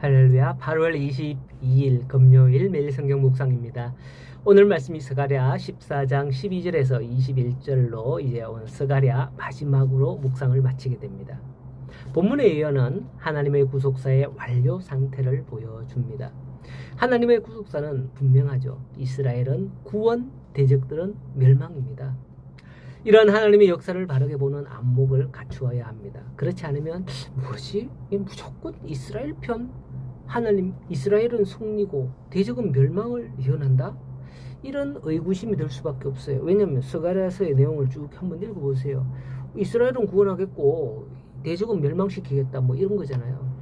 할렐루야. 8월 22일 금요일 매일 성경 묵상입니다. 오늘 말씀이 스가랴 14장 12절에서 21절로 이제 오늘 스가랴 마지막으로 묵상을 마치게 됩니다. 본문의 예언은 하나님의 구속사의 완료 상태를 보여줍니다. 하나님의 구속사는 분명하죠. 이스라엘은 구원, 대적들은 멸망입니다. 이런 하나님의 역사를 바르게 보는 안목을 갖추어야 합니다. 그렇지 않으면 무엇이 무조건 이스라엘 편, 하나님 이스라엘은 승리고 대적은 멸망을 예언한다? 이런 의구심이 들 수밖에 없어요. 왜냐하면 스가랴서의 내용을 쭉 한번 읽어보세요. 이스라엘은 구원하겠고 대적은 멸망시키겠다 뭐 이런 거잖아요.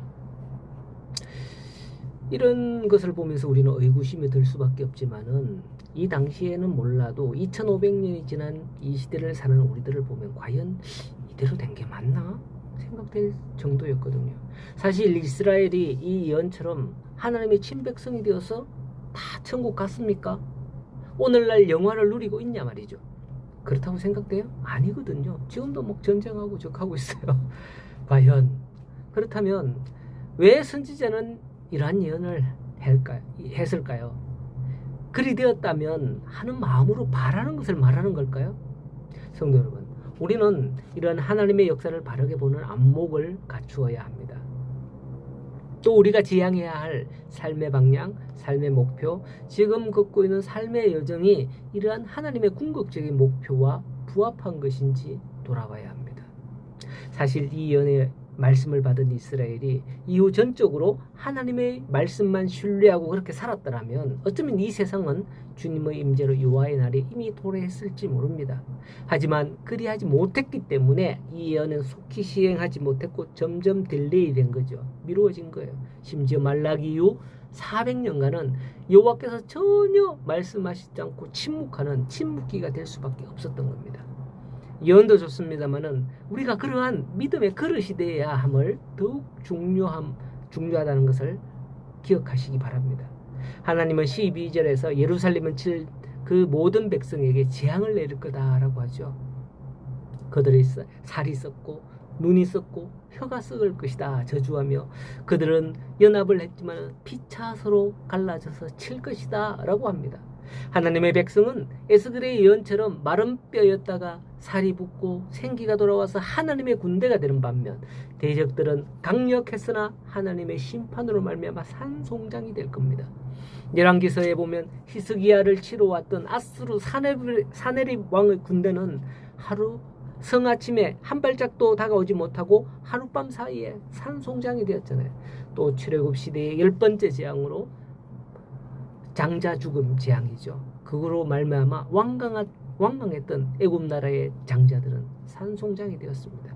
이런 것을 보면서 우리는 의구심이 들 수밖에 없지만은 이 당시에는 몰라도 2500년이 지난 이 시대를 사는 우리들을 보면 과연 이대로 된 게 맞나? 생각될 정도였거든요. 사실 이스라엘이 이 예언처럼 하나님의 친백성이 되어서 다 천국 갔습니까? 오늘날 영화를 누리고 있냐 말이죠. 그렇다고 생각돼요? 아니거든요. 지금도 막 전쟁하고 적하고 있어요. 과연 그렇다면 왜 선지자는 이러한 예언을 했을까요? 그리 되었다면 하는 마음으로 바라는 것을 말하는 걸까요? 성도 여러분, 우리는 이런 하나님의 역사를 바르게 보는 안목을 갖추어야 합니다. 또 우리가 지향해야 할 삶의 방향, 삶의 목표, 지금 걷고 있는 삶의 여정이 이러한 하나님의 궁극적인 목표와 부합한 것인지 돌아봐야 합니다. 사실 이 예언의 말씀을 받은 이스라엘이 이후 전적으로 하나님의 말씀만 신뢰하고 그렇게 살았더라면 어쩌면 이 세상은 주님의 임재로 여호와의 날이 이미 도래했을지 모릅니다. 하지만 그리하지 못했기 때문에 이 예언은 속히 시행하지 못했고 점점 딜레이 된 거죠. 미루어진 거예요. 심지어 말라기 이후 400년간은 여호와께서 전혀 말씀하시지 않고 침묵하는 침묵기가 될 수밖에 없었던 겁니다. 예언도 좋습니다만은 우리가 그러한 믿음의 그릇이 되어야 함을 더욱 중요하다는 것을 기억하시기 바랍니다. 하나님은 12절에서 예루살렘은 칠 그 모든 백성에게 재앙을 내릴 거다라고 하죠. 그들이 살이 썩고 눈이 썩고 혀가 썩을 것이다 저주하며 그들은 연합을 했지만 피차 서로 갈라져서 칠 것이다 라고 합니다. 하나님의 백성은 에스겔의 예언처럼 마른 뼈였다가 살이 붙고 생기가 돌아와서 하나님의 군대가 되는 반면 대적들은 강력했으나 하나님의 심판으로 말미암아 산송장이 될 겁니다. 열왕기서에 보면 히스기야를 치러 왔던 아수르 사네립 왕의 군대는 하루 성아침에 한 발짝도 다가오지 못하고 하룻밤 사이에 산송장이 되었잖아요. 또 출애굽 시대의 10번째 재앙으로 장자 죽음 재앙이죠. 그거로 말미암아 완강했던 애굽 나라의 장자들은 산송장이 되었습니다.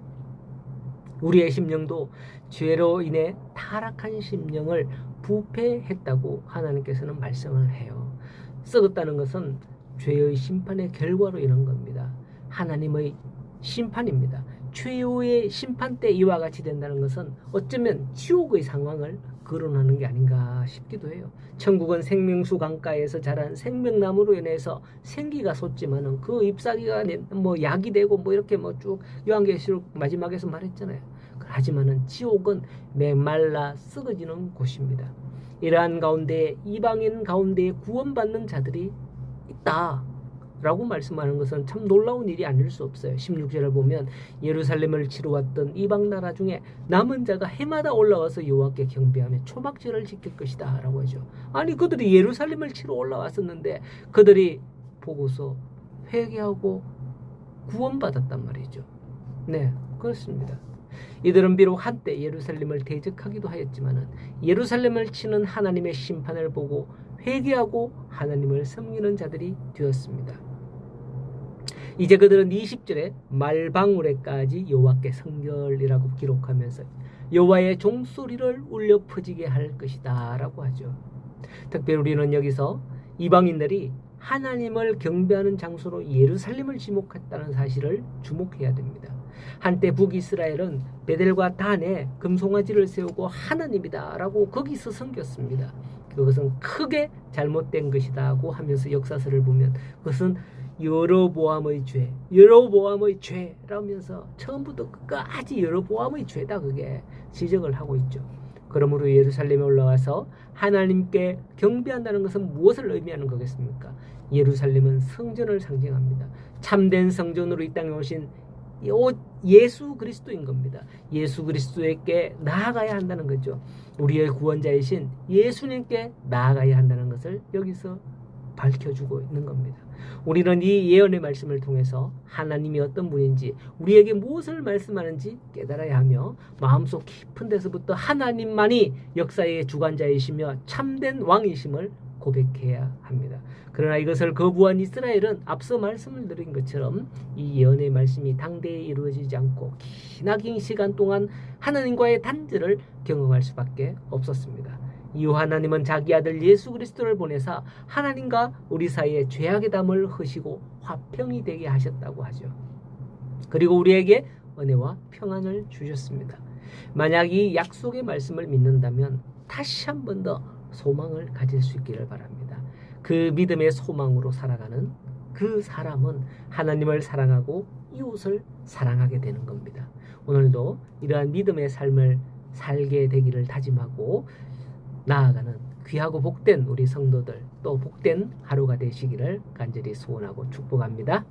우리의 심령도 죄로 인해 타락한 심령을 부패했다고 하나님께서는 말씀을 해요. 썩었다는 것은 죄의 심판의 결과로 인한 겁니다. 하나님의 심판입니다. 최후의 심판 때 이와 같이 된다는 것은 어쩌면 지옥의 상황을 거론하는 게 아닌가 싶기도 해요. 천국은 생명수 강가에서 자란 생명나무로 인해서 생기가 솟지만은 그 잎사귀가 뭐 약이 되고 뭐 이렇게 뭐 쭉 요한계시록 마지막에서 말했잖아요. 하지만은 지옥은 메말라 썩어지는 곳입니다. 이러한 가운데 이방인 가운데 구원받는 자들이 있다 라고 말씀하는 것은 참 놀라운 일이 아닐 수 없어요. 16절을 보면 예루살렘을 치러 왔던 이방 나라 중에 남은 자가 해마다 올라와서 여호와께 경배하며 초막절을 지킬 것이다 라고 하죠. 아니 그들이 예루살렘을 치러 올라왔었는데 그들이 보고서 회개하고 구원받았단 말이죠. 네, 그렇습니다. 이들은 비록 한때 예루살렘을 대적하기도 하였지만 예루살렘을 치는 하나님의 심판을 보고 회개하고 하나님을 섬기는 자들이 되었습니다. 이제 그들은 20절에 말방울에까지 여호와께 성결이라고 기록하면서 여호와의 종소리를 울려 퍼지게 할 것이다 라고 하죠. 특별히 우리는 여기서 이방인들이 하나님을 경배하는 장소로 예루살렘을 지목했다는 사실을 주목해야 됩니다. 한때 북이스라엘은 베델과 단에 금송아지를 세우고 하나님이다 라고 거기서 섬겼습니다. 그것은 크게 잘못된 것이다고 하면서 역사서를 보면 그것은 여로보암의 죄라면서 처음부터 끝까지 여로보암의 죄다 그게 지적을 하고 있죠. 그러므로 예루살렘에 올라와서 하나님께 경배한다는 것은 무엇을 의미하는 거겠습니까? 예루살렘은 성전을 상징합니다. 참된 성전으로 이 땅에 오신 예수 그리스도인 겁니다. 예수 그리스도에게 나아가야 한다는 거죠. 우리의 구원자이신 예수님께 나아가야 한다는 것을 여기서 밝혀주고 있는 겁니다. 우리는 이 예언의 말씀을 통해서 하나님이 어떤 분인지, 우리에게 무엇을 말씀하는지 깨달아야 하며 마음속 깊은 데서부터 하나님만이 역사의 주관자이시며 참된 왕이심을 고백해야 합니다. 그러나 이것을 거부한 이스라엘은 앞서 말씀을 드린 것처럼 이 예언의 말씀이 당대에 이루어지지 않고 기나긴 시간 동안 하나님과의 단절을 경험할 수밖에 없었습니다. 이후 하나님은 자기 아들 예수 그리스도를 보내사 하나님과 우리 사이에 죄악의 담을 허시고 화평이 되게 하셨다고 하죠. 그리고 우리에게 은혜와 평안을 주셨습니다. 만약 이 약속의 말씀을 믿는다면 다시 한 번 더 소망을 가질 수 있기를 바랍니다. 그 믿음의 소망으로 살아가는 그 사람은 하나님을 사랑하고 이웃을 사랑하게 되는 겁니다. 오늘도 이러한 믿음의 삶을 살게 되기를 다짐하고 나아가는 귀하고 복된 우리 성도들, 또 복된 하루가 되시기를 간절히 소원하고 축복합니다.